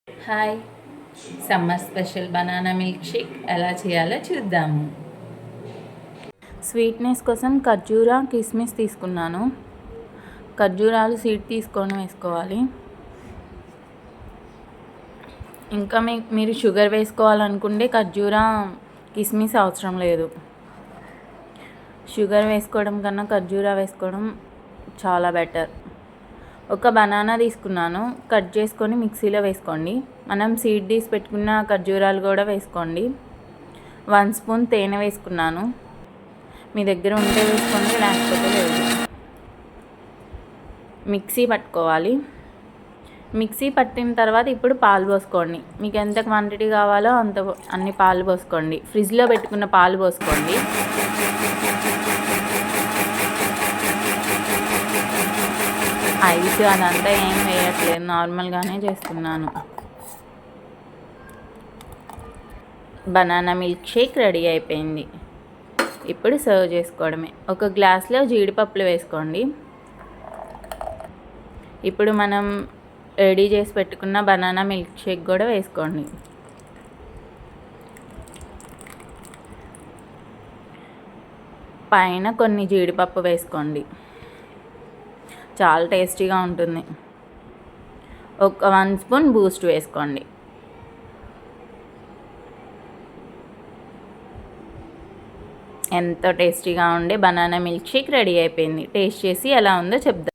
Hi, summer special banana milk shake ఎలా చేయాలో చూద్దాము. స్వీట్నెస్ కోసం ఖర్జూరా కిస్మిస్ తీసుకున్నాను. ఖర్జూరాలు సీడ్ తీసుకొని వేసుకోవాలి. ఇంకా మీరు షుగర్ వేసుకోవాలనుకుంటే ఖర్జూరా కిస్మిస్ అవసరం లేదు. షుగర్ వేసుకోవడం కన్నా ఖర్జూరా వేసుకోవడం చాలా బెటర్. ఒక బనానా తీసుకున్నాను, కట్ చేసుకొని మిక్సీలో వేసుకోండి. మనం సీడ్ తీసి పెట్టుకున్న ఖర్జూరాలు కూడా వేసుకోండి. 1 స్పూన్ తేనె వేసుకున్నాను. మీ దగ్గర ఉంటే వేసుకోండి, లేకపోతే లేదు. మిక్సీ పట్టుకోవాలి. మిక్సీ పట్టిన తర్వాత ఇప్పుడు పాలు పోసుకోండి. మీకు ఎంత క్వాంటిటీ కావాలో అన్ని పాలు పోసుకోండి. ఫ్రిడ్జ్లో పెట్టుకున్న పాలు పోసుకోండి. ఐస్ అదంతా ఏం వేయట్లేదు, నార్మల్గానే చేస్తున్నాను. బనానా మిల్క్ షేక్ రెడీ అయిపోయింది. ఇప్పుడు సర్వ్ చేసుకోవడమే. ఒక గ్లాస్లో జీడిపప్పులు వేసుకోండి. ఇప్పుడు మనం రెడీ చేసి పెట్టుకున్న బనానా మిల్క్ షేక్ కూడా వేసుకోండి. పైన కొన్ని జీడిపప్పు వేసుకోండి, చాలా టేస్టీగా ఉంటుంది. ఒక 1 స్పూన్ బూస్ట్ వేసుకోండి. ఎంతో టేస్టీగా ఉండే బనానా మిల్క్ షేక్ రెడీ అయిపోయింది. టేస్ట్ చేసి ఎలా ఉందో చెప్దాం.